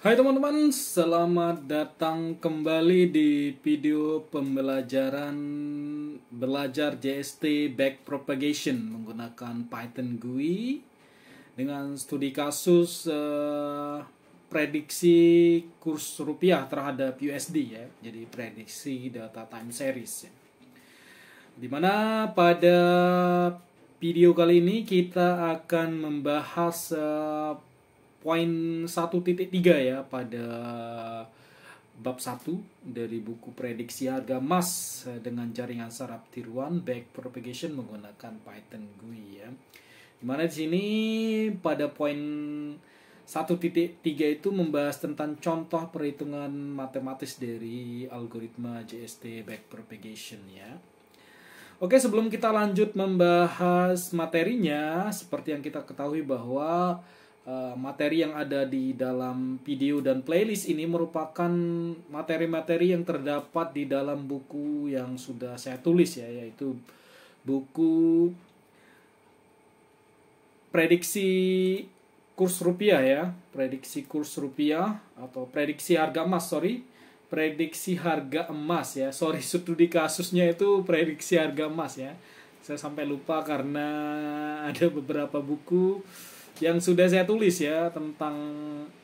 Hai teman-teman, selamat datang kembali di video pembelajaran belajar JST Backpropagation menggunakan Python GUI dengan studi kasus prediksi kurs rupiah terhadap USD ya. Jadi prediksi data time series ya. Dimana pada video kali ini kita akan membahas poin 1.3 ya pada bab 1 dari buku prediksi harga emas dengan jaringan saraf tiruan backpropagation menggunakan Python GUI ya. Dimana di sini pada poin 1.3 itu membahas tentang contoh perhitungan matematis dari algoritma JST backpropagation ya. Oke, sebelum kita lanjut membahas materinya, seperti yang kita ketahui bahwa materi yang ada di dalam video dan playlist ini merupakan materi-materi yang terdapat di dalam buku yang sudah saya tulis ya, yaitu buku prediksi kurs rupiah ya, prediksi kurs rupiah atau prediksi harga emas, prediksi harga emas ya, studi kasusnya itu prediksi harga emas ya. Saya sampai lupa karena ada beberapa buku yang sudah saya tulis ya tentang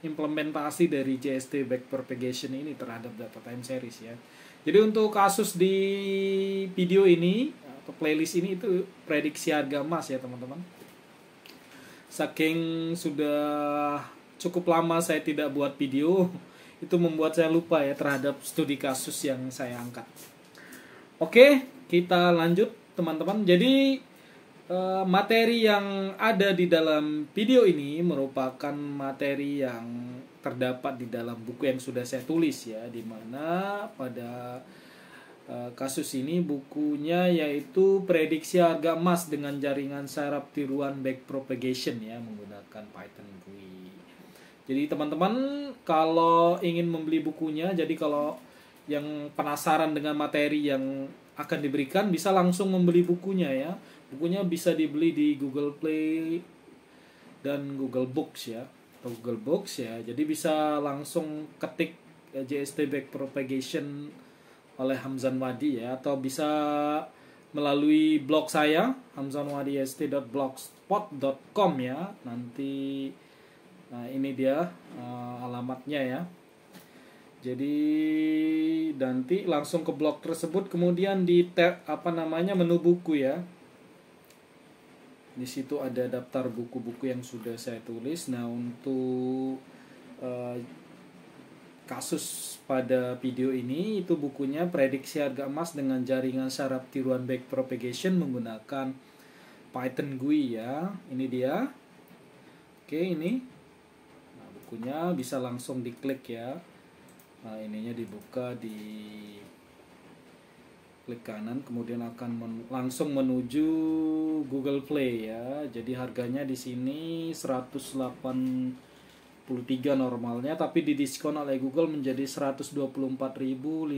implementasi dari JST backpropagation ini terhadap data time series ya. Jadi untuk kasus di video ini atau playlist ini itu prediksi harga emas ya teman-teman. Saking sudah cukup lama saya tidak buat video, itu membuat saya lupa ya terhadap studi kasus yang saya angkat. Oke, kita lanjut teman-teman. Jadi materi yang ada di dalam video ini merupakan materi yang terdapat di dalam buku yang sudah saya tulis ya, di mana pada kasus ini bukunya yaitu prediksi harga emas dengan jaringan saraf tiruan backpropagation ya menggunakan Python GUI. Jadi teman-teman kalau ingin membeli bukunya, jadi kalau yang penasaran dengan materi yang akan diberikan bisa langsung membeli bukunya ya. Bukunya bisa dibeli di Google Play dan Google Books ya, atau Google Books ya. Jadi bisa langsung ketik JST Backpropagation oleh Hamzan Wadi ya, atau bisa melalui blog saya hamzanwadist.blogspot.com ya. Nanti ini dia alamatnya ya. Jadi nanti langsung ke blog tersebut, kemudian di tab menu buku ya. Di situ ada daftar buku-buku yang sudah saya tulis. Nah, untuk kasus pada video ini itu bukunya prediksi harga emas dengan jaringan saraf tiruan backpropagation menggunakan Python GUI ya. Ini dia. Oke, ini. Nah, bukunya bisa langsung diklik ya. Nah, ininya dibuka di klik kanan, kemudian akan langsung menuju Google Play ya. Jadi harganya di sini 183 normalnya, tapi didiskon oleh Google menjadi 124.542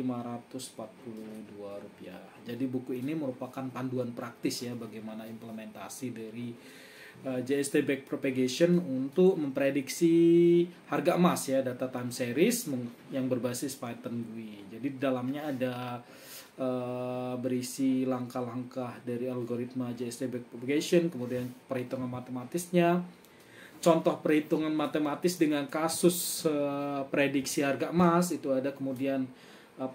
rupiah. Jadi buku ini merupakan panduan praktis ya bagaimana implementasi dari JST Backpropagation untuk memprediksi harga emas ya, data time series yang berbasis Python GUI. Jadi di dalamnya ada berisi langkah-langkah dari algoritma JST Backpropagation, kemudian perhitungan matematisnya, contoh perhitungan matematis dengan kasus prediksi harga emas itu ada, kemudian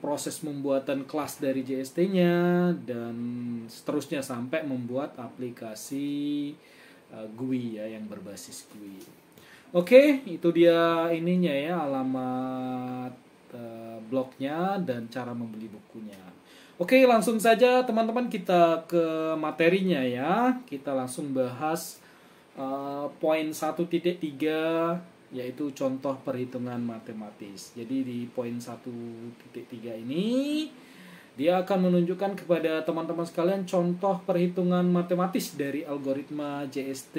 proses pembuatan kelas dari JST-nya, dan seterusnya sampai membuat aplikasi GUI ya yang berbasis GUI. Oke, itu dia ininya ya, alamat blognya dan cara membeli bukunya. Oke, langsung saja teman-teman kita ke materinya ya. Kita langsung bahas poin 1.3 yaitu contoh perhitungan matematis. Jadi di poin 1.3 ini dia akan menunjukkan kepada teman-teman sekalian contoh perhitungan matematis dari algoritma JST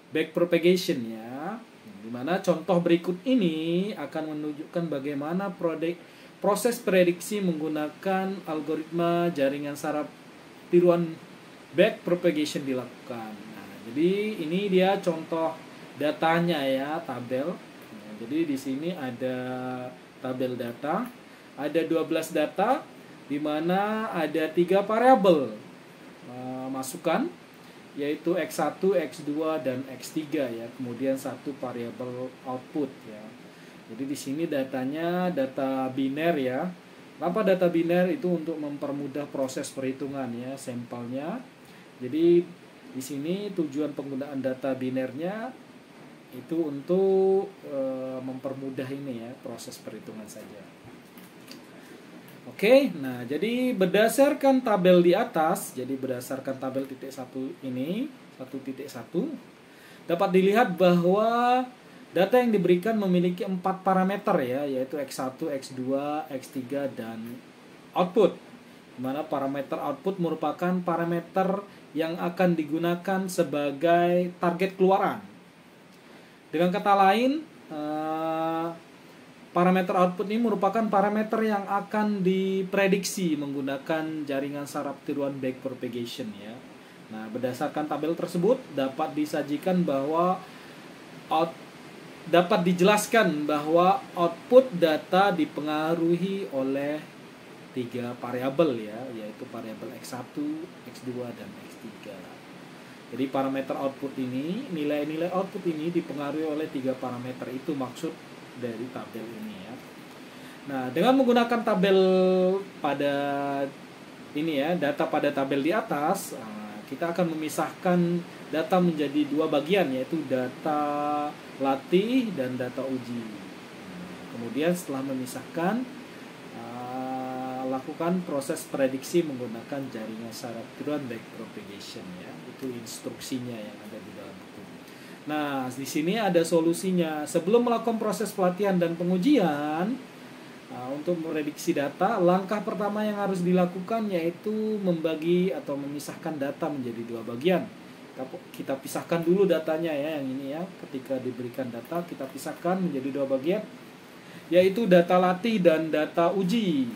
Backpropagation ya. Di mana contoh berikut ini akan menunjukkan bagaimana proses prediksi menggunakan algoritma jaringan saraf tiruan backpropagation dilakukan. Nah, jadi ini dia contoh datanya ya, tabel. Jadi di sini ada tabel data, ada 12 data, di mana ada 3 variabel masukan, yaitu X1, X2, dan X3 ya. Kemudian 1 variabel output ya. Jadi di sini datanya data biner ya. Kenapa data biner? Itu untuk mempermudah proses perhitungan ya, sampelnya. Jadi di sini tujuan penggunaan data binernya itu untuk mempermudah ini ya, proses perhitungan saja. Oke, nah jadi berdasarkan tabel di atas, jadi berdasarkan tabel titik 1 ini, 1.1, dapat dilihat bahwa data yang diberikan memiliki 4 parameter ya, yaitu X1, X2, X3, dan output. Di mana parameter output merupakan parameter yang akan digunakan sebagai target keluaran. Dengan kata lain, parameter output ini merupakan parameter yang akan diprediksi menggunakan jaringan saraf tiruan backpropagation ya. Nah, berdasarkan tabel tersebut dapat disajikan bahwa dapat dijelaskan bahwa output data dipengaruhi oleh 3 variabel ya, yaitu variabel X1, X2, dan X3. Jadi parameter output ini, nilai-nilai output ini dipengaruhi oleh 3 parameter, itu maksud dari tabel ini ya. Nah, dengan menggunakan tabel pada ini ya, data pada tabel di atas, kita akan memisahkan data menjadi 2 bagian, yaitu data latih dan data uji. Kemudian setelah memisahkan, lakukan proses prediksi menggunakan jaringan saraf tiruan backpropagation ya. Itu instruksinya yang ada di dalam buku. Nah, di sini ada solusinya. Sebelum melakukan proses pelatihan dan pengujian, untuk memprediksi data, langkah pertama yang harus dilakukan yaitu membagi atau memisahkan data menjadi 2 bagian. Kita pisahkan dulu datanya ya, yang ini ya. Ketika diberikan data, kita pisahkan menjadi 2 bagian, yaitu data latih dan data uji.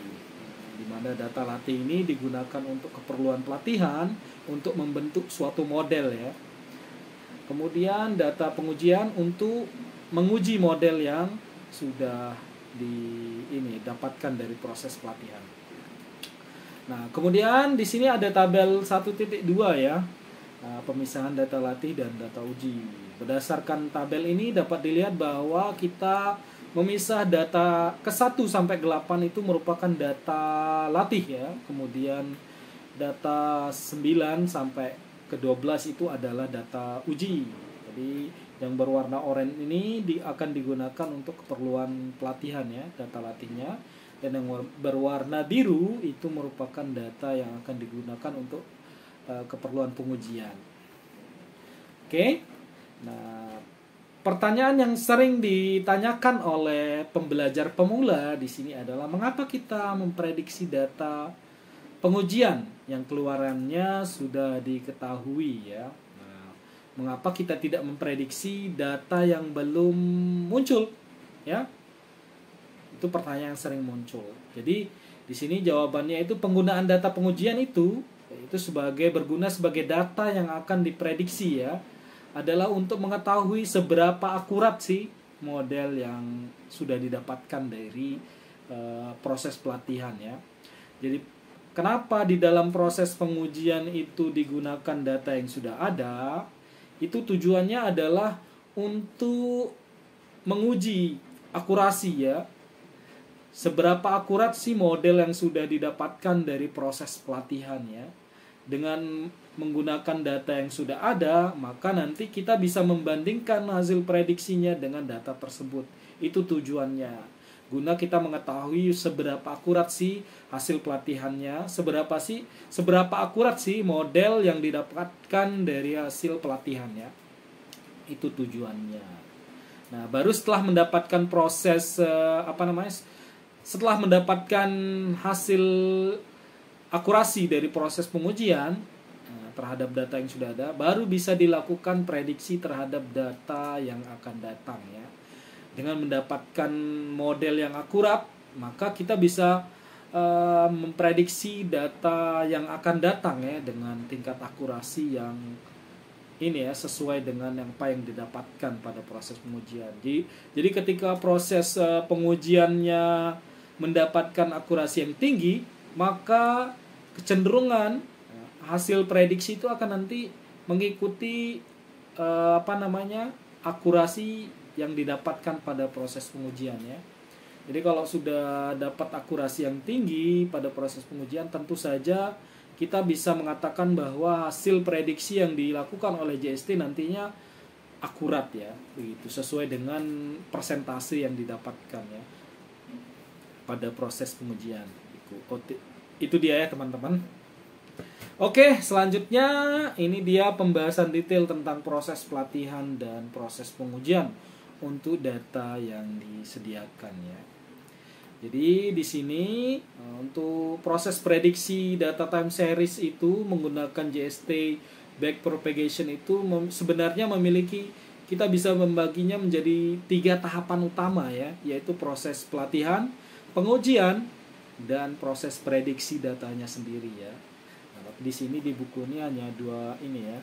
Di mana data latih ini digunakan untuk keperluan pelatihan untuk membentuk suatu model ya. Kemudian data pengujian untuk menguji model yang sudah dapatkan dari proses pelatihan. Nah, kemudian di sini ada tabel 1.2 ya. Pemisahan data latih dan data uji. Berdasarkan tabel ini dapat dilihat bahwa kita memisah data ke-1 sampai ke-8 itu merupakan data latih ya. Kemudian data 9 sampai ke-12 itu adalah data uji. Jadi yang berwarna oranye ini akan digunakan untuk keperluan pelatihan ya, data latihnya. Dan yang berwarna biru itu merupakan data yang akan digunakan untuk keperluan pengujian. Oke. Nah, pertanyaan yang sering ditanyakan oleh pembelajar pemula di sini adalah mengapa kita memprediksi data pengujian yang keluarannya sudah diketahui ya. Nah, mengapa kita tidak memprediksi data yang belum muncul ya? Itu pertanyaan yang sering muncul. Jadi di sini jawabannya itu penggunaan data pengujian itu berguna sebagai data yang akan diprediksi ya, adalah untuk mengetahui seberapa akurat sih model yang sudah didapatkan dari proses pelatihan ya. Jadi kenapa di dalam proses pengujian itu digunakan data yang sudah ada? Itu tujuannya adalah untuk menguji akurasi ya. Seberapa akurat sih model yang sudah didapatkan dari proses pelatihan ya. Dengan menggunakan data yang sudah ada, maka nanti kita bisa membandingkan hasil prediksinya dengan data tersebut. Itu tujuannya. Guna kita mengetahui seberapa akurat sih hasil pelatihannya, seberapa akurat sih model yang didapatkan dari hasil pelatihannya. Itu tujuannya. Nah, baru setelah mendapatkan setelah mendapatkan hasil akurasi dari proses pengujian terhadap data yang sudah ada, baru bisa dilakukan prediksi terhadap data yang akan datang ya. Dengan mendapatkan model yang akurat, maka kita bisa memprediksi data yang akan datang ya, dengan tingkat akurasi yang ini ya, sesuai dengan apa yang didapatkan pada proses pengujian. Jadi ketika proses pengujiannya mendapatkan akurasi yang tinggi, maka kecenderungan hasil prediksi itu akan nanti mengikuti akurasi yang didapatkan pada proses pengujian ya. Jadi kalau sudah dapat akurasi yang tinggi pada proses pengujian, tentu saja kita bisa mengatakan bahwa hasil prediksi yang dilakukan oleh JST nantinya akurat ya, begitu, sesuai dengan persentase yang didapatkan ya pada proses pengujian. Itu dia ya teman-teman. Oke, selanjutnya ini dia pembahasan detail tentang proses pelatihan dan proses pengujian untuk data yang disediakan ya. Jadi di sini untuk proses prediksi data time series itu menggunakan JST backpropagation itu sebenarnya memiliki, kita bisa membaginya menjadi 3 tahapan utama ya, yaitu proses pelatihan, pengujian, dan proses prediksi datanya sendiri ya. Nah, di sini di buku ini hanya 2 ini ya,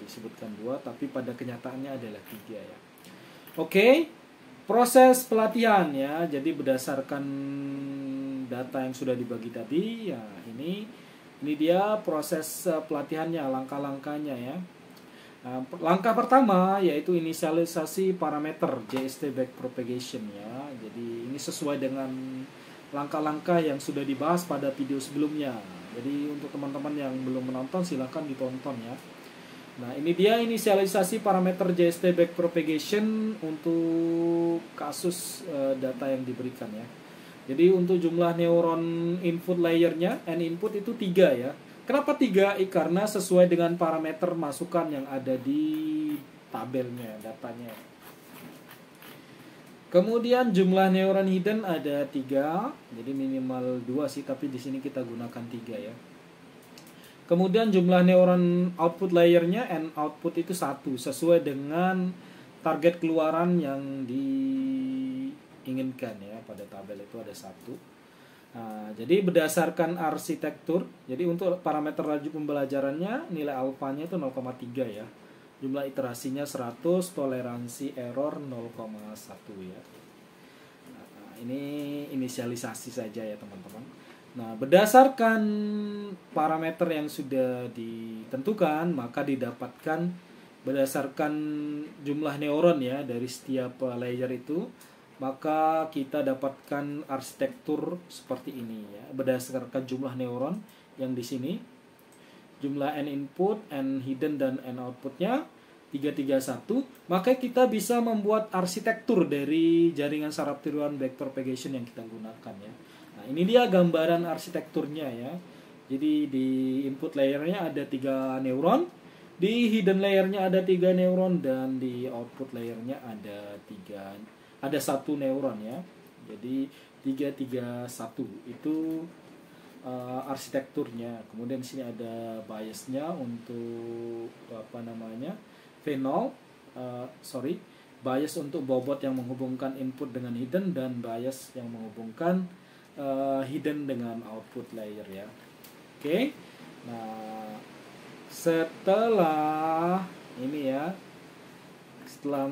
disebutkan 2, tapi pada kenyataannya adalah 3 ya. Oke. Proses pelatihan ya, jadi berdasarkan data yang sudah dibagi tadi ya, ini dia proses pelatihannya, langkah-langkahnya ya. Nah, langkah pertama yaitu inisialisasi parameter JST backpropagation ya. Jadi ini sesuai dengan langkah-langkah yang sudah dibahas pada video sebelumnya. Jadi untuk teman-teman yang belum menonton silahkan ditonton ya. Nah, ini dia inisialisasi parameter JST backpropagation untuk kasus data yang diberikan ya. Jadi untuk jumlah neuron input layernya, N input itu 3 ya. Kenapa 3? Karena sesuai dengan parameter masukan yang ada di tabelnya, datanya. Kemudian jumlah neuron hidden ada 3, jadi minimal 2 sih, tapi di sini kita gunakan 3 ya. Kemudian jumlah neuron output layernya, N output itu 1, sesuai dengan target keluaran yang diinginkan ya, pada tabel itu ada 1. Nah, jadi berdasarkan arsitektur, jadi untuk parameter laju pembelajarannya nilai alfanya itu 0,3 ya. Jumlah iterasinya 100, toleransi error 0,1 ya. Nah, ini inisialisasi saja ya teman-teman. Nah, berdasarkan parameter yang sudah ditentukan, maka didapatkan berdasarkan jumlah neuron ya dari setiap layer itu, maka kita dapatkan arsitektur seperti ini ya. Berdasarkan jumlah neuron yang di sini, jumlah N input, N hidden, dan N outputnya 331, maka kita bisa membuat arsitektur dari jaringan saraf tiruan backpropagation yang kita gunakan ya. Nah, ini dia gambaran arsitekturnya ya. Jadi di input layernya ada 3 neuron, di hidden layernya ada 3 neuron, dan di output layernya ada 1 neuron ya. Jadi 331 itu arsitekturnya. Kemudian di sini ada biasnya untuk bias untuk bobot yang menghubungkan input dengan hidden, dan bias yang menghubungkan hidden dengan output layer ya. Oke. Nah, setelah ini ya, setelah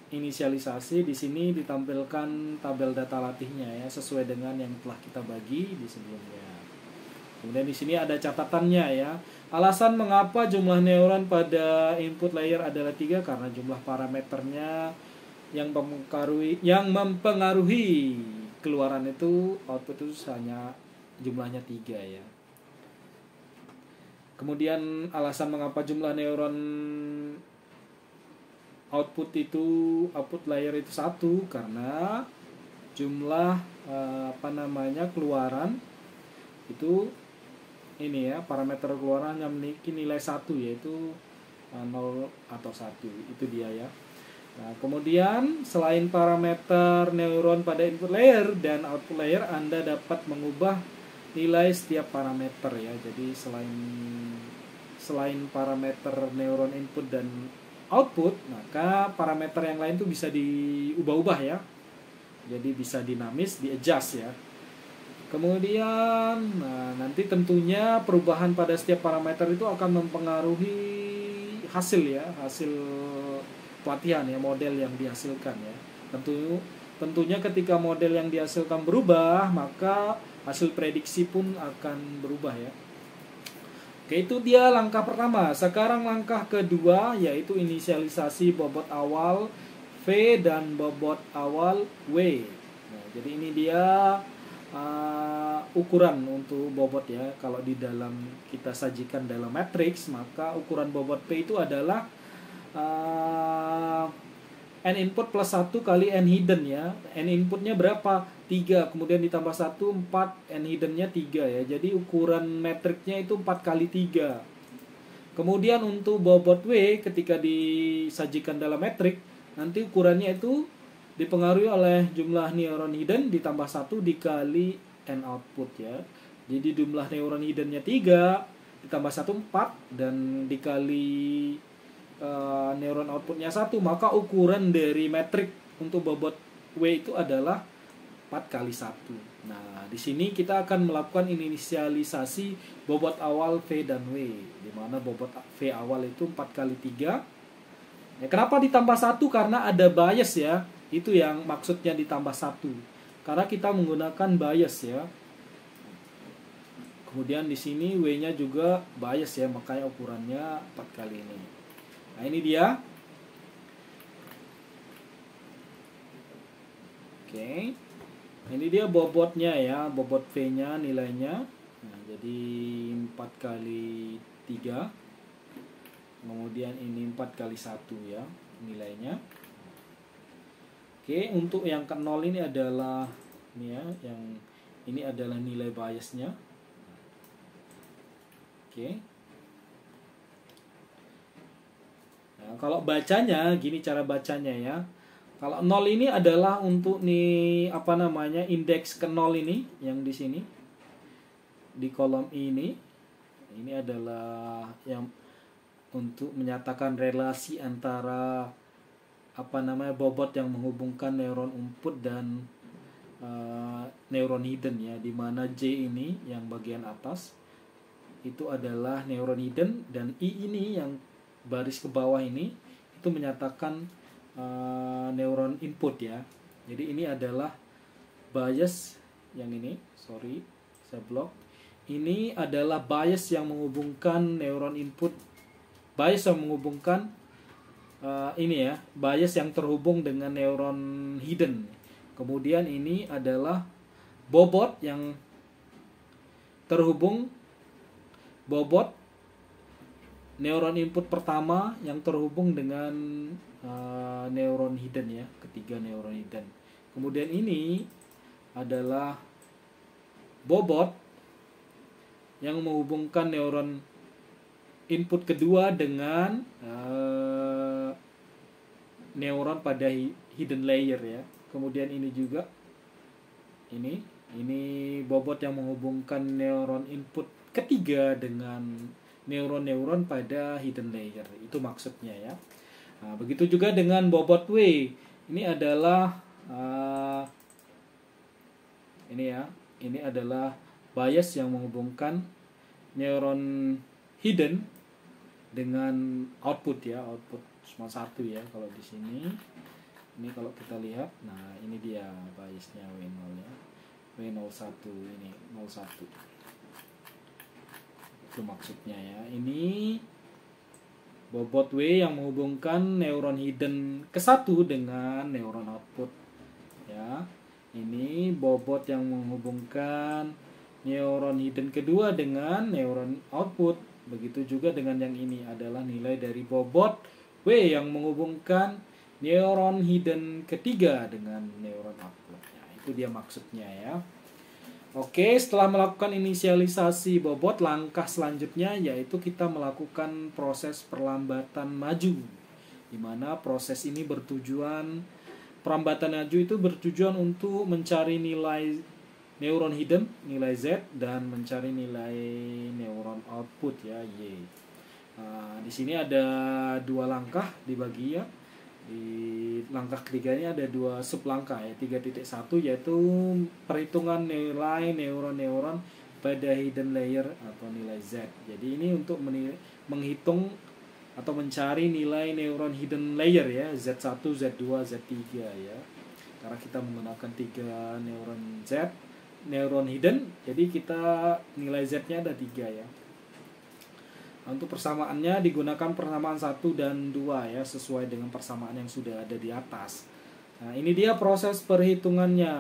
inisialisasi, di sini ditampilkan tabel data latihnya ya, sesuai dengan yang telah kita bagi di sebelumnya. Kemudian di sini ada catatannya ya. Alasan mengapa jumlah neuron pada input layer adalah 3, karena jumlah parameternya yang mempengaruhi keluaran itu, output itu hanya jumlahnya 3 ya. Kemudian alasan mengapa jumlah neuron output layer itu 1, karena jumlah keluaran itu ini ya, parameter keluaran yang memiliki nilai 1, yaitu 0 atau 1. Itu dia ya. Nah, kemudian selain parameter neuron pada input layer dan output layer, Anda dapat mengubah nilai setiap parameter ya. Jadi selain parameter neuron input dan output, maka parameter yang lain itu bisa diubah-ubah ya. Jadi bisa dinamis, di-adjust ya. Kemudian nanti tentunya perubahan pada setiap parameter itu akan mempengaruhi hasil ya, hasil pelatihan ya, model yang dihasilkan ya. Tentunya ketika model yang dihasilkan berubah, maka hasil prediksi pun akan berubah ya. Oke, itu dia langkah pertama. Sekarang langkah kedua yaitu inisialisasi bobot awal V dan bobot awal W. Nah, jadi ini dia ukuran untuk bobot ya. Kalau di dalam kita sajikan dalam matriks, maka ukuran bobot P itu adalah N input plus 1 kali N hidden ya. N inputnya berapa? 3. Kemudian ditambah 1, 4. N hiddennya 3 ya. Jadi ukuran metriknya itu 4 kali 3. Kemudian untuk bobot W ketika disajikan dalam metrik, nanti ukurannya itu dipengaruhi oleh jumlah neuron hidden ditambah 1 dikali N output ya. Jadi jumlah neuron hiddennya 3 ditambah 1, 4. Dan dikali neuron outputnya 1, maka ukuran dari metrik untuk bobot W itu adalah 4 kali 1. Nah, di sini kita akan melakukan inisialisasi bobot awal V dan W, di mana bobot V awal itu 4 kali 3. Ya, kenapa ditambah 1? Karena ada bias ya. Itu yang maksudnya ditambah 1. Karena kita menggunakan bias ya. Kemudian di sini W-nya juga bias ya, makanya ukurannya 4 kali ini. Nah, ini dia. Oke. Ini dia bobotnya ya, bobot V-nya nilainya. Nah, jadi 4 kali 3. Kemudian ini 4 kali 1 ya nilainya. Oke, untuk yang ke 0 ini adalah ini ya, yang ini adalah nilai biasnya. Oke. Nah, kalau bacanya gini cara bacanya ya. Kalau 0 ini adalah untuk nih indeks ke 0 ini yang di sini. Di kolom ini. Ini adalah yang untuk menyatakan relasi antara bobot yang menghubungkan neuron input dan neuron hidden ya, di mana J ini yang bagian atas itu adalah neuron hidden dan I ini yang baris ke bawah ini itu menyatakan neuron input ya. Jadi ini adalah bias yang ini, saya blok. Ini adalah bias yang menghubungkan neuron input, bias yang menghubungkan bias yang terhubung dengan neuron hidden. Kemudian ini adalah bobot yang terhubung, bobot neuron input pertama yang terhubung dengan neuron hidden ya, ketiga neuron hidden. Kemudian ini adalah bobot yang menghubungkan neuron input kedua dengan neuron pada hidden layer ya. Kemudian ini juga ini bobot yang menghubungkan neuron input ketiga dengan neuron-neuron pada hidden layer. Itu maksudnya ya. Nah, begitu juga dengan bobot W. Ini adalah ini adalah bias yang menghubungkan neuron hidden dengan output ya, output cuma 1 ya kalau di sini. Ini kalau kita lihat, nah ini dia biasnya W0 ya. W01 ini 01. Itu maksudnya ya. Ini bobot W yang menghubungkan neuron hidden ke-1 dengan neuron output ya. Ini bobot yang menghubungkan neuron hidden kedua dengan neuron output. Begitu juga dengan yang ini adalah nilai dari bobot W yang menghubungkan neuron hidden ketiga dengan neuron output. Ya, itu dia maksudnya ya. Oke, setelah melakukan inisialisasi bobot, langkah selanjutnya yaitu kita melakukan proses perlambatan maju. Di mana proses ini perlambatan maju itu bertujuan untuk mencari nilai neuron hidden, nilai Z, dan mencari nilai neuron output ya, Y. Nah, di sini ada 2 langkah dibagi ya. Di langkah ketiga ini ada 2 sublangkah ya, 3.1 yaitu perhitungan nilai neuron-neuron pada hidden layer atau nilai Z. Jadi ini untuk menghitung atau mencari nilai neuron hidden layer ya, Z1, Z2, Z3 ya. Karena kita menggunakan 3 neuron Z, neuron hidden, jadi kita nilai Z-nya ada 3 ya. Untuk persamaannya digunakan persamaan 1 dan 2 ya, sesuai dengan persamaan yang sudah ada di atas. Nah, ini dia proses perhitungannya.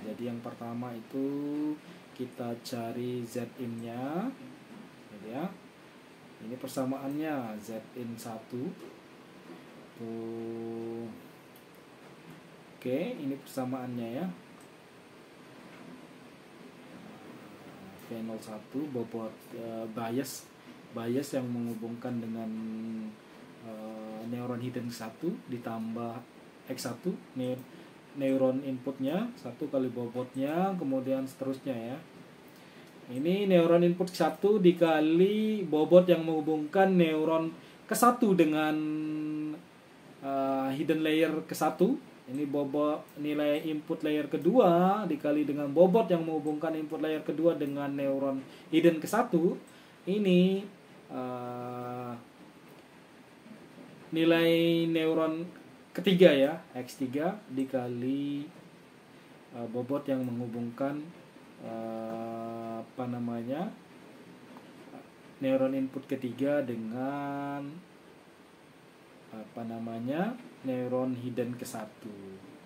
Jadi yang pertama itu kita cari Z-in-nya. Jadi ya. Ini persamaannya Z-in 1. Tuh. Oke, ini persamaannya ya. V01 bobot bias yang menghubungkan dengan neuron hidden 1 ditambah X1 neuron inputnya 1 kali bobotnya, kemudian seterusnya ya. Ini neuron input 1 dikali bobot yang menghubungkan neuron ke-1 dengan hidden layer ke-1. Ini bobot nilai input layer kedua dikali dengan bobot yang menghubungkan input layer kedua dengan neuron hidden ke-1. Ini nilai neuron ketiga ya, X3 dikali bobot yang menghubungkan neuron input ketiga dengan neuron hidden ke-1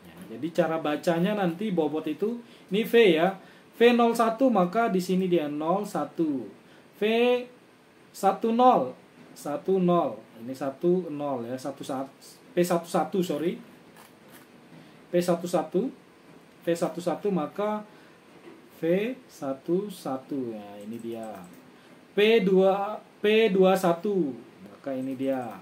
ya. Jadi cara bacanya nanti bobot itu ini V ya, V01 maka di sini dia 01, V10 ini 10 ya, P11 sorry, P11 maka V11 ya, ini dia. P21 maka ini dia.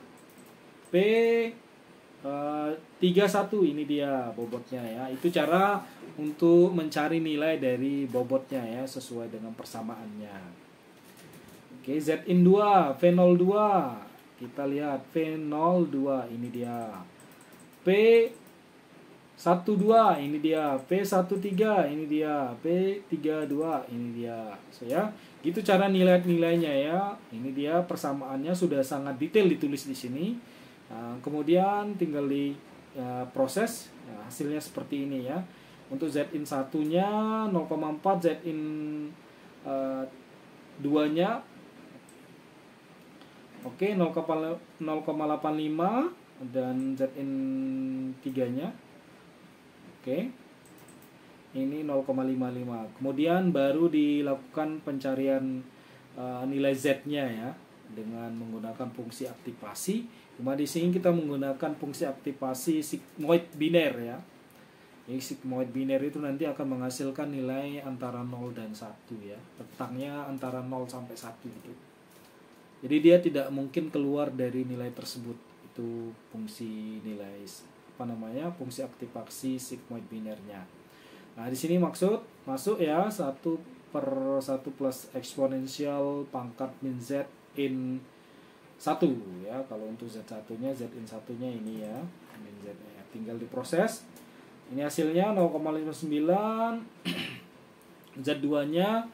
P31 ini dia bobotnya ya. Itu cara untuk mencari nilai dari bobotnya ya, sesuai dengan persamaannya. Oke, Z-in 2, V02. Kita lihat V02 ini dia. P12 ini dia. P13 ini dia. P32 ini dia. So ya, gitu cara nilainya ya. Ini dia persamaannya sudah sangat detail ditulis di sini. Nah, kemudian tinggal di proses. Nah, hasilnya seperti ini ya. Untuk Z-in 1-nya 0,4, Z-in 2-nya oke 0,85 dan Z-in 3-nya oke ini 0,55. Kemudian baru dilakukan pencarian nilai Z-nya ya dengan menggunakan fungsi aktivasi. Cuma di sini kita menggunakan fungsi aktivasi sigmoid biner ya. Jadi sigmoid biner itu nanti akan menghasilkan nilai antara 0 dan 1 ya. Rentangnya antara 0 sampai 1 gitu. Jadi dia tidak mungkin keluar dari nilai tersebut. Itu fungsi nilai fungsi aktivasi sigmoid binernya. Nah, di sini masuk ya 1/1 plus eksponensial pangkat min Z in 1 ya. Kalau untuk Z1-nya, Z in 1-nya ini ya, min Z-nya. Tinggal diproses. Ini hasilnya 0,59. Z2-nya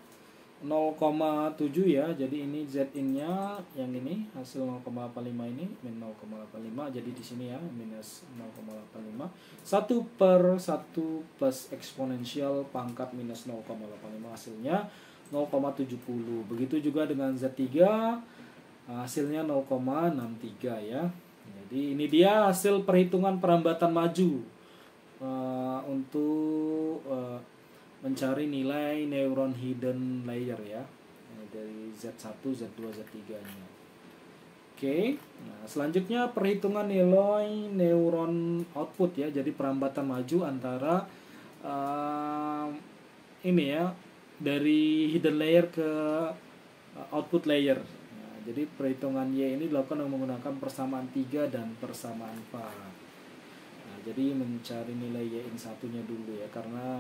0,7 ya. Jadi ini Z-in-nya yang ini hasil 0,85 ini min 0,85. Jadi di sini ya minus 0,85. 1/1 plus eksponensial pangkat minus 0,85 hasilnya 0,70. Begitu juga dengan Z3 hasilnya 0,63 ya. Jadi ini dia hasil perhitungan perambatan maju untuk mencari nilai neuron hidden layer ya, dari Z1, Z2, Z3-nya. Oke, nah, selanjutnya perhitungan nilai neuron output ya. Jadi perambatan maju antara ini ya, dari hidden layer ke output layer. Nah, jadi perhitungan Y ini dilakukan menggunakan persamaan 3 dan persamaan 4. Nah, jadi mencari nilai Y in satunya dulu ya, karena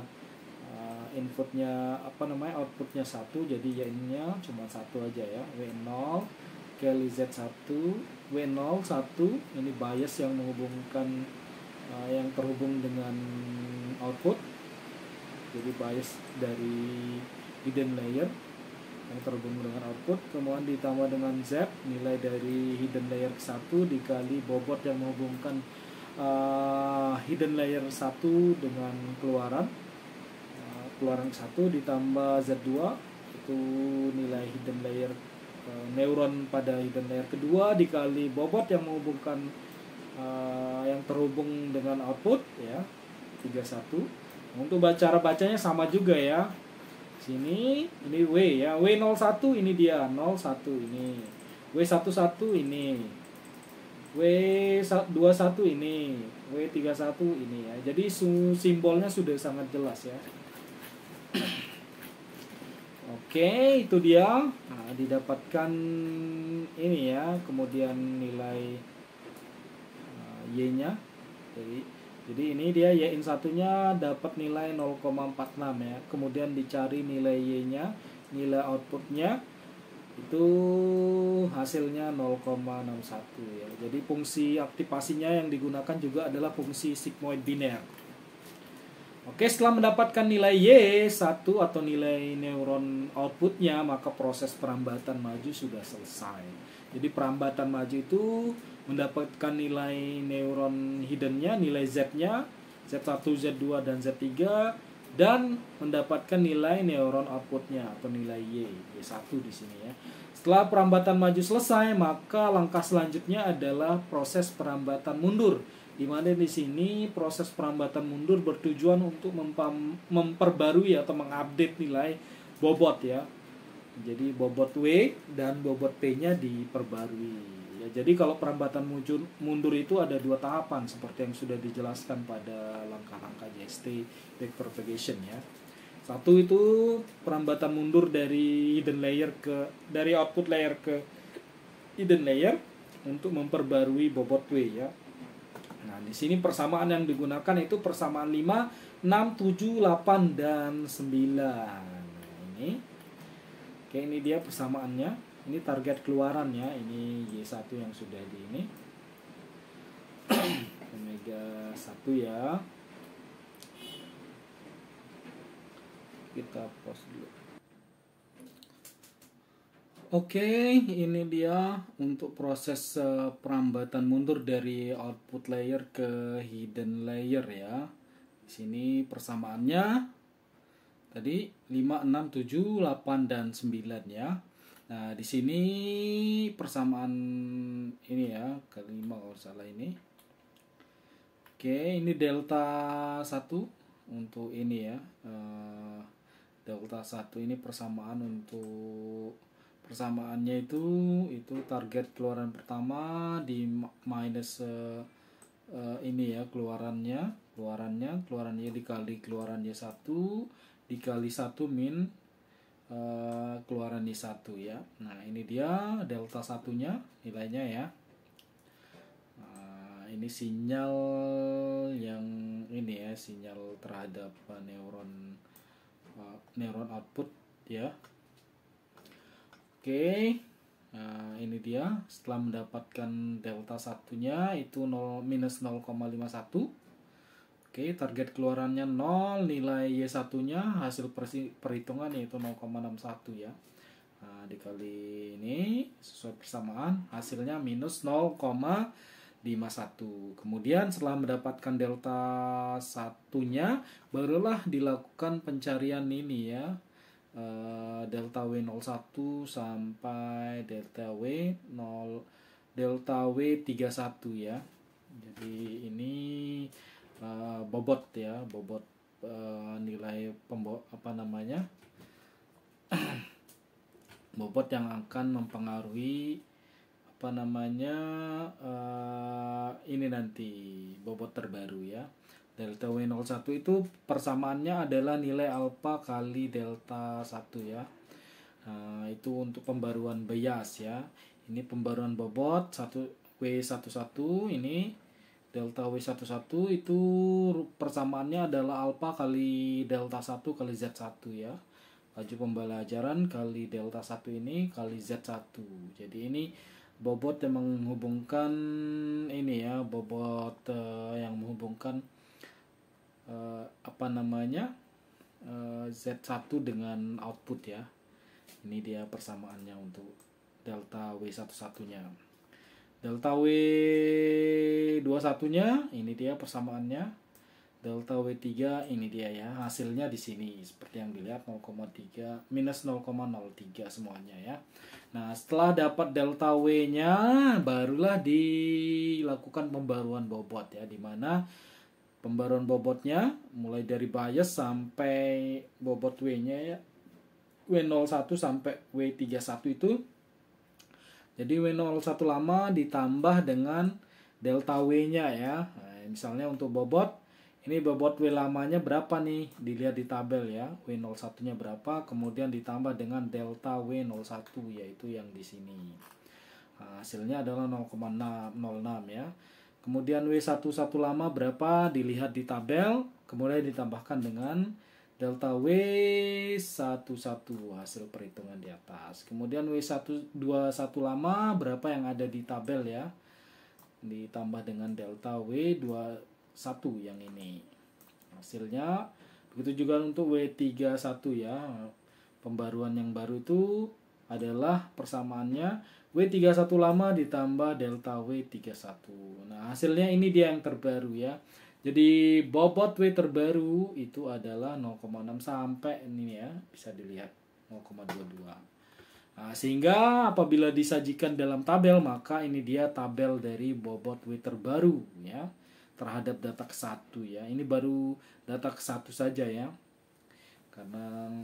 inputnya outputnya 1, jadi Y-nya cuma 1 aja ya. W0 kali Z1, W0 1 ini bias yang menghubungkan yang terhubung dengan output. Jadi bias dari hidden layer. yang terhubung dengan output, kemudian ditambah dengan Z, nilai dari hidden layer 1 dikali bobot yang menghubungkan hidden layer 1 dengan keluaran keluaran 1 ditambah Z2, itu nilai hidden layer neuron pada hidden layer kedua dikali bobot yang menghubungkan yang terhubung dengan output ya, 31. Untuk cara bacanya sama juga ya. Sini ini W ya, W01 ini dia 01 ini, W11 ini, W21 ini, W31 ini ya. Jadi simbolnya sudah sangat jelas ya. Oke, itu dia. Nah, didapatkan ini ya, kemudian nilai Y-nya. Jadi ini dia Y-in satunya dapat nilai 0,46 ya. Kemudian dicari nilai Y-nya, nilai outputnya itu hasilnya 0,61 ya. Jadi fungsi aktivasinya yang digunakan juga adalah fungsi sigmoid biner. Oke, setelah mendapatkan nilai Y1 atau nilai neuron outputnya, maka proses perambatan maju sudah selesai. Jadi perambatan maju itu mendapatkan nilai neuron hiddennya, nilai Z-nya, Z1, Z2, dan Z3, dan mendapatkan nilai neuron outputnya atau nilai Y1 di sini ya. Setelah perambatan maju selesai, maka langkah selanjutnya adalah proses perambatan mundur, di mana di sini proses perambatan mundur bertujuan untuk memperbarui atau mengupdate nilai bobot ya. Jadi bobot W dan bobot P-nya diperbarui. Ya, jadi kalau perambatan mundur itu ada 2 tahapan seperti yang sudah dijelaskan pada langkah-langkah JST backpropagation ya. Satu itu perambatan mundur dari output layer ke hidden layer untuk memperbarui bobot W ya. Nah, di sini persamaan yang digunakan itu persamaan 5, 6, 7, 8 dan 9. Nah, ini. Oke, ini dia persamaannya. Ini target keluarannya, ini Y1 yang sudah di ini. Omega 1 ya. Kita pause dulu. Oke, ini dia untuk proses perambatan mundur dari output layer ke hidden layer ya. Di sini persamaannya tadi 5, 6, 7, 8 dan 9 ya. Nah, di sini persamaan ini ya, kelima kalau salah ini. Oke, ini delta 1 untuk ini ya. Delta 1 ini persamaan untuk persamaannya itu target keluaran pertama di minus ini ya, keluarannya dikali keluarannya 1 dikali 1 min keluaran Y1 ya. Nah, ini dia delta satunya nilainya ya. Nah, ini sinyal yang ini ya, sinyal terhadap neuron output ya. Oke. Nah, ini dia setelah mendapatkan delta satunya itu minus 0,51. Oke, target keluarannya 0, nilai Y1-nya hasil perhitungan yaitu 0,61 ya. Nah, dikali ini sesuai persamaan hasilnya minus 0,51. Kemudian setelah mendapatkan delta satunya barulah dilakukan pencarian ini ya. Delta W01 sampai delta W31 ya. Jadi ini bobot ya, nilai bobot yang akan mempengaruhi ini nanti bobot terbaru ya. Delta W01 itu persamaannya adalah nilai alfa kali delta 1 ya. Nah, itu untuk pembaruan bias ya. Ini pembaruan bobot W11 ini. Delta W11 itu persamaannya adalah alfa kali delta 1 kali Z1 ya. Laju pembelajaran kali delta 1 ini kali Z1. Jadi ini bobot yang menghubungkan ini ya, bobot yang menghubungkan Z1 dengan output ya. Ini dia persamaannya untuk delta W11-nya. Delta W21-nya ini dia persamaannya. Delta W3 ini dia ya. Hasilnya di sini seperti yang dilihat 0,3 minus 0,03 semuanya ya. Nah, setelah dapat delta W-nya barulah dilakukan pembaruan bobot ya, di mana pembaruan bobotnya mulai dari bias sampai bobot W-nya ya. W01 sampai W31 itu. Jadi W01 lama ditambah dengan delta W-nya ya. Nah, misalnya untuk bobot, ini bobot W lamanya berapa nih? Dilihat di tabel ya. W01-nya berapa, kemudian ditambah dengan delta W01 yaitu yang di sini. Nah, hasilnya adalah 0,06 ya. Kemudian W11 lama berapa? Dilihat di tabel, kemudian ditambahkan dengan delta W11 hasil perhitungan di atas. Kemudian W21 lama berapa yang ada di tabel ya. Ditambah dengan delta W21 yang ini. Hasilnya begitu juga untuk W31 ya. Pembaruan yang baru itu adalah persamaannya W31 lama ditambah delta W31. Nah, hasilnya ini dia yang terbaru ya. Jadi bobot W terbaru itu adalah 0,6 sampai ini ya, bisa dilihat 0,22. Nah, sehingga apabila disajikan dalam tabel, maka ini dia tabel dari bobot W terbaru ya terhadap data ke-1 ya. Ini baru data ke-1 saja ya. Karena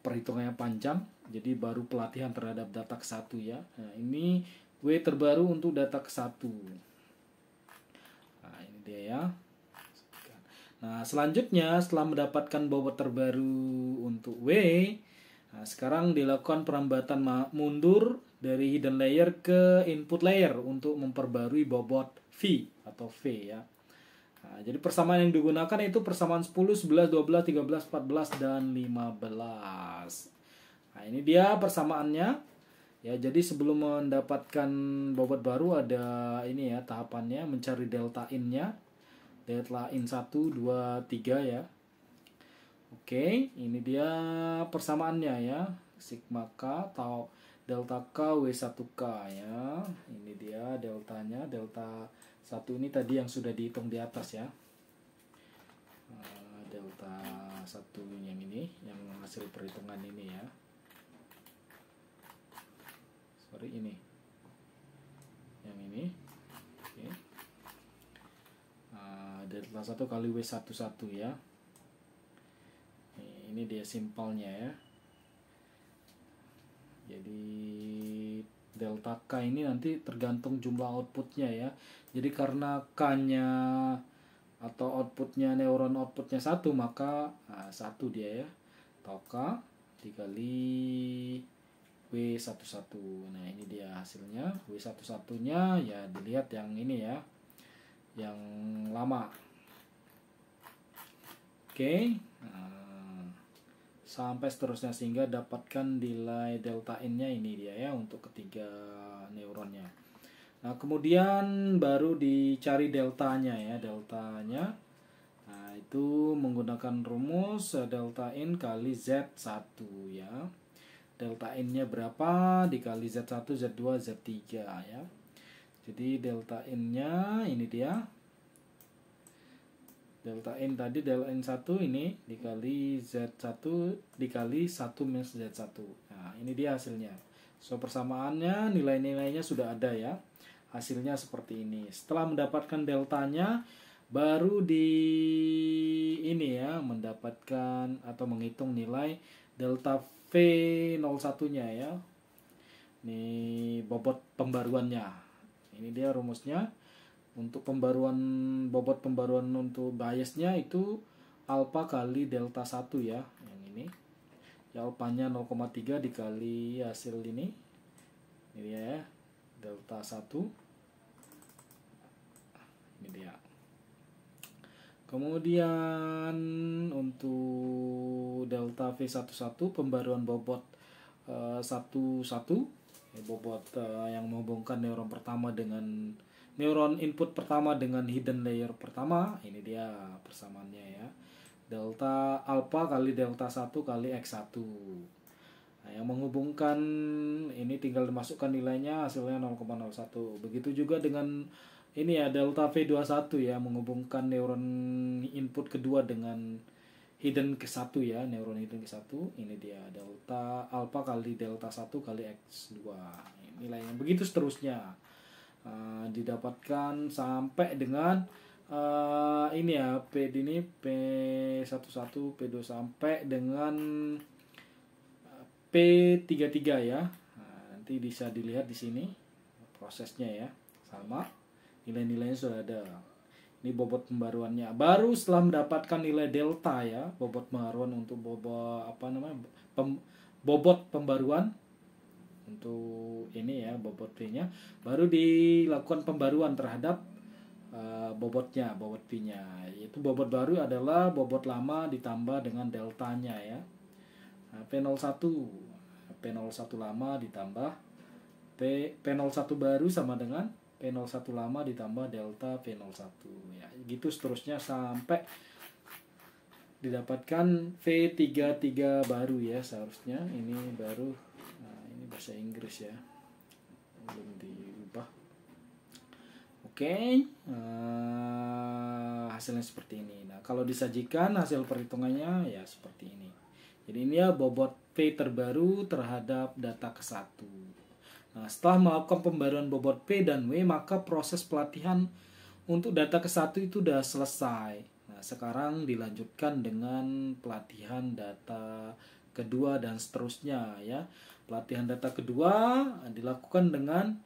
perhitungannya panjang, jadi baru pelatihan terhadap data ke-1 ya. Nah, ini W terbaru untuk data ke-1. Dia ya. Nah, selanjutnya setelah mendapatkan bobot terbaru untuk W, nah, sekarang dilakukan perambatan mundur dari hidden layer ke input layer untuk memperbarui bobot V atau V ya. Nah, jadi persamaan yang digunakan itu persamaan 10, 11, 12, 13, 14 dan 15. Nah, ini dia persamaannya. Ya, jadi sebelum mendapatkan bobot baru ada ini ya tahapannya, mencari delta in-nya. Delta in 1, 2, 3 ya. Oke, ini dia persamaannya ya. Sigma K atau delta K W1K ya. Ini dia deltanya, delta 1 ini tadi yang sudah dihitung di atas ya. Delta 1 yang ini, yang hasil perhitungan ini ya. Sorry, ini yang ini. Oke. Delta 1 kali W11 ya. Ini dia simpelnya ya. Jadi delta K ini nanti tergantung jumlah outputnya ya. Jadi karena K-nya atau outputnya neuron outputnya 1, maka 1 dia ya. Atau K dikali W11. Nah, ini dia hasilnya. W11-nya ya dilihat yang ini ya. Yang lama. Oke. Nah, sampai seterusnya sehingga dapatkan nilai delta in-nya ini dia ya untuk ketiga neuronnya. Nah, kemudian baru dicari deltanya ya, deltanya. Nah, itu menggunakan rumus delta in kali Z1 ya. Delta in-nya berapa dikali Z1, Z2, Z3 ya. Jadi delta in-nya ini dia. Delta in tadi, delta in 1 ini dikali Z1 dikali 1 minus Z1. Nah, ini dia hasilnya. So, persamaannya, nilai-nilainya sudah ada ya. Hasilnya seperti ini. Setelah mendapatkan deltanya, baru di ini ya, mendapatkan atau menghitung nilai delta V01-nya ya. Ini bobot pembaruannya. Ini dia rumusnya. Untuk pembaruan bobot pembaruan untuk biasnya itu alpha kali delta 1 ya, yang ini. Ya, alpanya 0,3 dikali hasil ini. Ini ya, delta 1. Ini dia. Kemudian untuk delta V11 pembaruan bobot 11 bobot yang menghubungkan neuron pertama dengan neuron input pertama dengan hidden layer pertama. Ini dia persamaannya ya. Delta alpha kali delta 1 kali X1. Nah, yang menghubungkan ini tinggal dimasukkan nilainya, hasilnya 0,01. Begitu juga dengan ini ya, delta V21 ya, menghubungkan neuron input kedua dengan hidden ke satu ya, neuron hidden ke satu. Ini dia delta alpha kali delta 1 kali X2. Nilainya begitu seterusnya. Didapatkan sampai dengan ini ya, P11, P2 sampai dengan P33 ya. Nanti bisa dilihat di sini prosesnya ya, sama nilai-nilainya sudah ada. Ini bobot pembaruannya. Baru setelah mendapatkan nilai delta ya, bobot pembaruan untuk bobot bobot pembaruan untuk ini ya, bobot V-nya, baru dilakukan pembaruan terhadap bobot V-nya. Yaitu bobot baru adalah bobot lama ditambah dengan deltanya ya. P01 lama ditambah P01 baru sama dengan P01 lama ditambah delta P01 ya, gitu seterusnya sampai didapatkan V33 baru ya. Seharusnya ini baru, ini bahasa Inggris ya, belum diubah. Oke. Hasilnya seperti ini. Nah, kalau disajikan hasil perhitungannya ya seperti ini. Jadi ini ya bobot V terbaru terhadap data ke-1. Nah, setelah melakukan pembaruan bobot P dan W, maka proses pelatihan untuk data ke-1 itu sudah selesai. Nah, sekarang dilanjutkan dengan pelatihan data kedua dan seterusnya ya. Pelatihan data kedua dilakukan dengan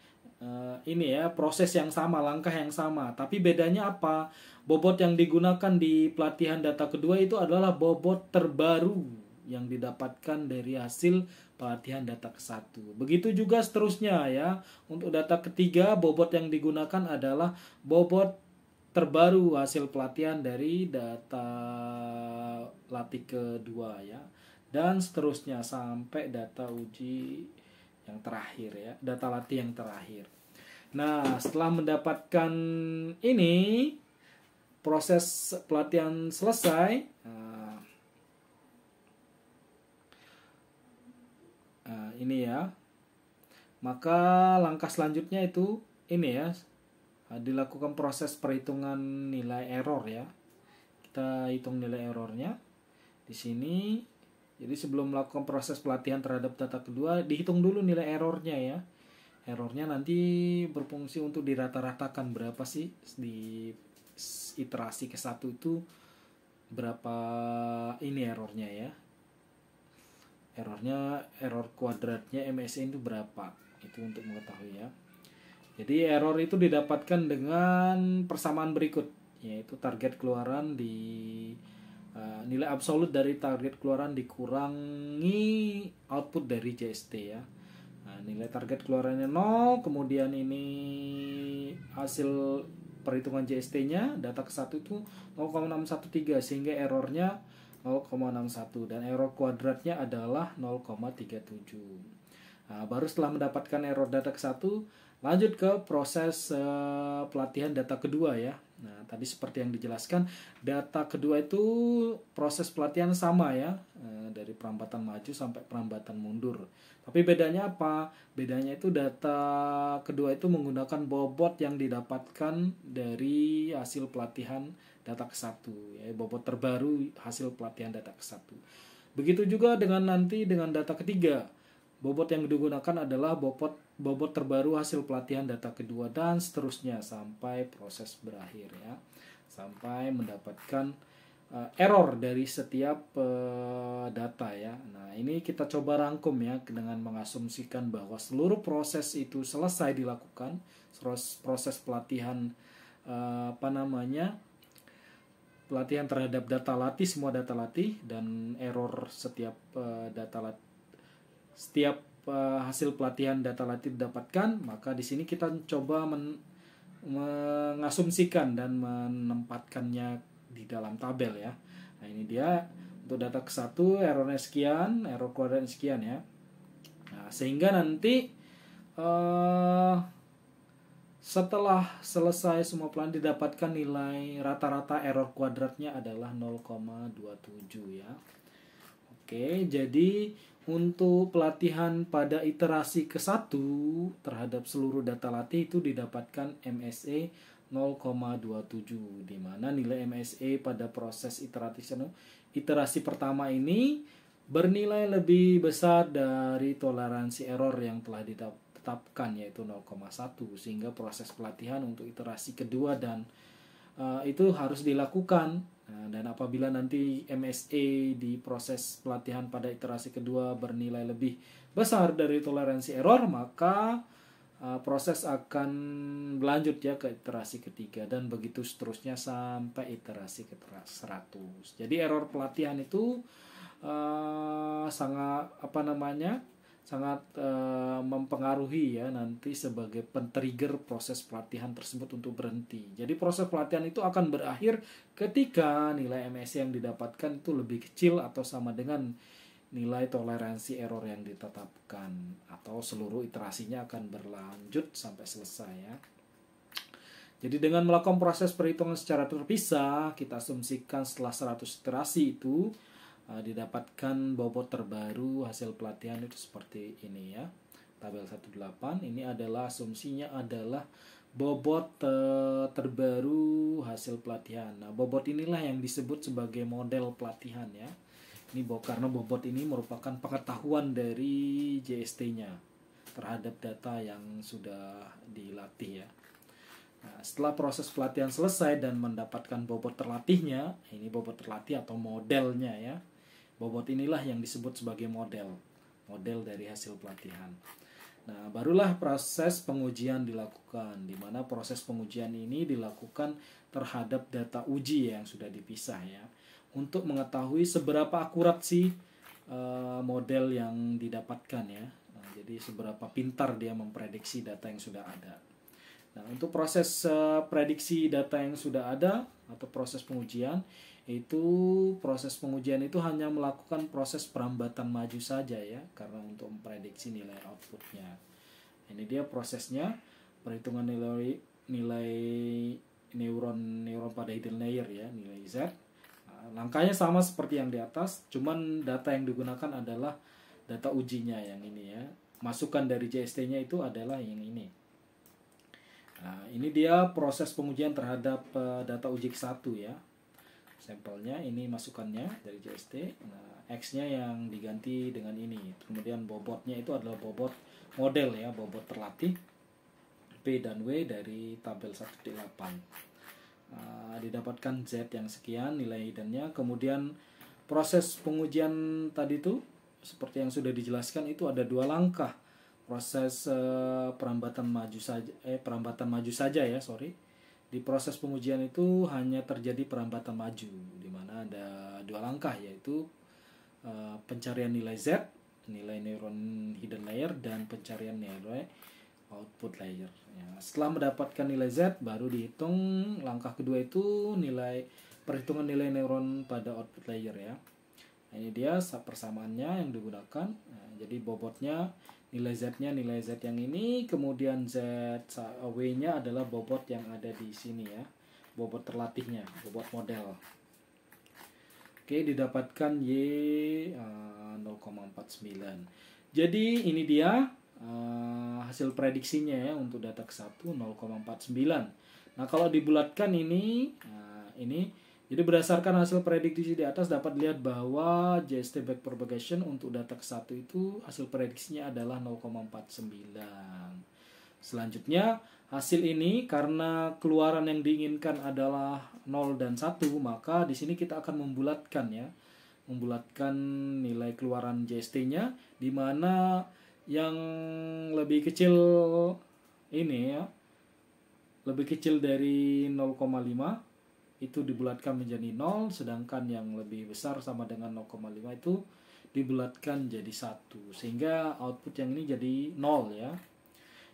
ini ya, proses yang sama, langkah yang sama. Tapi bedanya apa? Bobot yang digunakan di pelatihan data kedua itu adalah bobot terbaru yang didapatkan dari hasil pelatihan data ke-1. Begitu juga seterusnya ya. Untuk data ketiga, bobot yang digunakan adalah bobot terbaru hasil pelatihan dari data latih kedua ya. Dan seterusnya sampai data uji yang terakhir ya, data latih yang terakhir. Nah, setelah mendapatkan ini, proses pelatihan selesai. Ini ya, maka langkah selanjutnya itu ini ya, dilakukan proses perhitungan nilai error ya. Kita hitung nilai errornya di sini. Jadi sebelum melakukan proses pelatihan terhadap data kedua, dihitung dulu nilai errornya ya. Errornya nanti berfungsi untuk dirata-ratakan berapa sih di iterasi ke-1 itu, berapa ini errornya ya. Error kuadratnya MSE itu berapa, itu untuk mengetahui ya. Jadi error itu didapatkan dengan persamaan berikut, yaitu target keluaran di nilai absolut dari target keluaran dikurangi output dari JST ya. Nah, nilai target keluarannya 0, kemudian ini hasil perhitungan JST-nya data ke-1 itu 0,613, sehingga errornya 0,61 dan error kuadratnya adalah 0,37. Nah, baru setelah mendapatkan error data ke-1, lanjut ke proses pelatihan data kedua ya. Nah, tadi seperti yang dijelaskan, data kedua itu proses pelatihan sama ya, dari perambatan maju sampai perambatan mundur. Tapi bedanya apa? Bedanya itu data kedua itu menggunakan bobot yang didapatkan dari hasil pelatihan data ke-1 ya, bobot terbaru hasil pelatihan data ke-1. Begitu juga dengan nanti dengan data ketiga. Bobot yang digunakan adalah bobot terbaru hasil pelatihan data kedua dan seterusnya sampai proses berakhir ya. Sampai mendapatkan error dari setiap data ya. Nah, ini kita coba rangkum ya dengan mengasumsikan bahwa seluruh proses itu selesai dilakukan, proses pelatihan pelatihan terhadap data latih, semua data latih, dan error setiap setiap hasil pelatihan data latih didapatkan. Maka di sini kita coba mengasumsikan dan menempatkannya di dalam tabel ya. Nah, ini dia untuk data ke-1 errornya sekian, error kuadratnya sekian ya. Nah, sehingga nanti setelah selesai semua pelatihan didapatkan nilai rata-rata error kuadratnya adalah 0,27 ya. Oke, jadi untuk pelatihan pada iterasi ke-1 terhadap seluruh data latih itu didapatkan MSE 0,27, di mana nilai MSE pada proses iterasi pertama ini bernilai lebih besar dari toleransi error yang telah ditetapkan, yaitu 0,1, sehingga proses pelatihan untuk iterasi kedua dan itu harus dilakukan. Nah, dan apabila nanti MSE di proses pelatihan pada iterasi kedua bernilai lebih besar dari toleransi error, maka proses akan berlanjut ya ke iterasi ketiga, dan begitu seterusnya sampai iterasi ke 100. Jadi error pelatihan itu sangat sangat mempengaruhi ya nanti sebagai pen-trigger proses pelatihan tersebut untuk berhenti. Jadi proses pelatihan itu akan berakhir ketika nilai MSE yang didapatkan itu lebih kecil atau sama dengan nilai toleransi error yang ditetapkan, atau seluruh iterasinya akan berlanjut sampai selesai ya. Jadi dengan melakukan proses perhitungan secara terpisah, kita asumsikan setelah 100 iterasi itu didapatkan bobot terbaru hasil pelatihan itu seperti ini ya. Tabel 18 ini adalah asumsinya adalah bobot terbaru hasil pelatihan. Nah, bobot inilah yang disebut sebagai model pelatihan ya. Ini karena bobot ini merupakan pengetahuan dari JST-nya terhadap data yang sudah dilatih ya. Nah, setelah proses pelatihan selesai dan mendapatkan bobot terlatihnya, ini bobot terlatih atau modelnya ya. Bobot inilah yang disebut sebagai model dari hasil pelatihan. Nah, barulah proses pengujian dilakukan, di mana proses pengujian ini dilakukan terhadap data uji yang sudah dipisah ya, untuk mengetahui seberapa akurat sih model yang didapatkan ya. Nah, jadi seberapa pintar dia memprediksi data yang sudah ada. Nah, untuk proses prediksi data yang sudah ada atau proses pengujian itu hanya melakukan proses perambatan maju saja ya, karena untuk memprediksi nilai outputnya. Ini dia prosesnya, perhitungan nilai neuron pada hidden layer ya, nilai Z. Langkahnya sama seperti yang di atas, cuman data yang digunakan adalah data ujinya yang ini ya. Masukan dari JST-nya itu adalah yang ini. Nah, ini dia proses pengujian terhadap data uji ke-1 ya. Sampelnya ini masukannya dari JST. Nah, X-nya yang diganti dengan ini. Kemudian bobotnya itu adalah bobot model ya, bobot terlatih P dan W dari tabel 1.8. Didapatkan Z yang sekian nilai hiddennya. Kemudian proses pengujian tadi itu seperti yang sudah dijelaskan itu ada 2 langkah. Proses perambatan maju saja ya, Di proses pengujian itu hanya terjadi perambatan maju, di mana ada 2 langkah, yaitu pencarian nilai Z, nilai neuron hidden layer, dan pencarian nilai output layer. Ya, setelah mendapatkan nilai Z, baru dihitung langkah kedua itu perhitungan nilai neuron pada output layer ya. Nah, ini dia persamaannya yang digunakan. Nah, jadi bobotnya nilai Z-nya nilai Z yang ini, kemudian W-nya adalah bobot yang ada di sini ya, bobot terlatihnya, bobot model. Oke, didapatkan Y 0,49. Jadi ini dia hasil prediksinya ya untuk data ke-1 0,49. Nah, kalau dibulatkan ini jadi berdasarkan hasil prediksi di atas dapat dilihat bahwa JST backpropagation untuk data ke-1 itu hasil prediksinya adalah 0,49. Selanjutnya, hasil ini karena keluaran yang diinginkan adalah 0 dan 1, maka di sini kita akan membulatkan nilai keluaran JST-nya, di mana yang lebih kecil ini ya, lebih kecil dari 0,5 itu dibulatkan menjadi 0, sedangkan yang lebih besar sama dengan 0,5 itu dibulatkan jadi 1, sehingga output yang ini jadi 0 ya.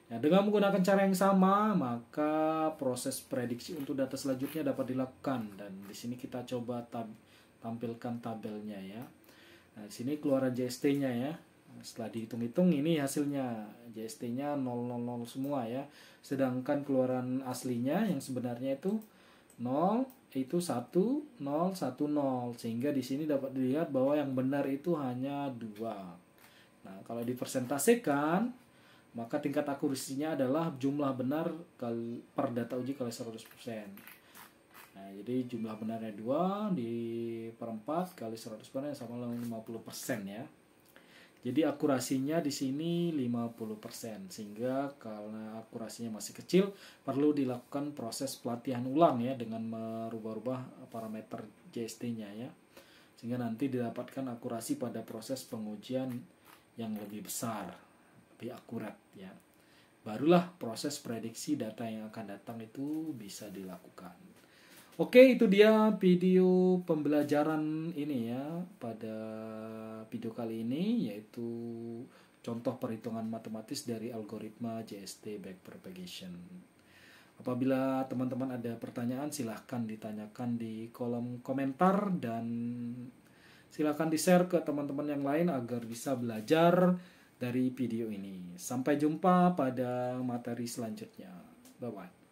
Nah, dengan menggunakan cara yang sama, maka proses prediksi untuk data selanjutnya dapat dilakukan, dan di sini kita coba tampilkan tabelnya ya. Nah, di sini keluaran JST-nya ya. Setelah dihitung-hitung ini hasilnya, JST-nya 000 semua ya. Sedangkan keluaran aslinya yang sebenarnya itu 0, itu 1010, sehingga di sini dapat dilihat bahwa yang benar itu hanya 2. Nah, kalau dipersentasekan, maka tingkat akurasinya adalah jumlah benar per data uji kali 100%. Nah, jadi jumlah benarnya 2 di per 4 kali 100% sama dengan 50% ya. Jadi akurasinya di sini 50%, sehingga karena akurasinya masih kecil perlu dilakukan proses pelatihan ulang ya dengan merubah-rubah parameter JST-nya ya. Sehingga nanti didapatkan akurasi pada proses pengujian yang lebih besar, lebih akurat ya. Barulah proses prediksi data yang akan datang itu bisa dilakukan. Oke, itu dia video pembelajaran ini ya. Pada video kali ini yaitu contoh perhitungan matematis dari algoritma JST backpropagation. Apabila teman-teman ada pertanyaan, silahkan ditanyakan di kolom komentar dan silahkan di-share ke teman-teman yang lain agar bisa belajar dari video ini. Sampai jumpa pada materi selanjutnya. Bye-bye.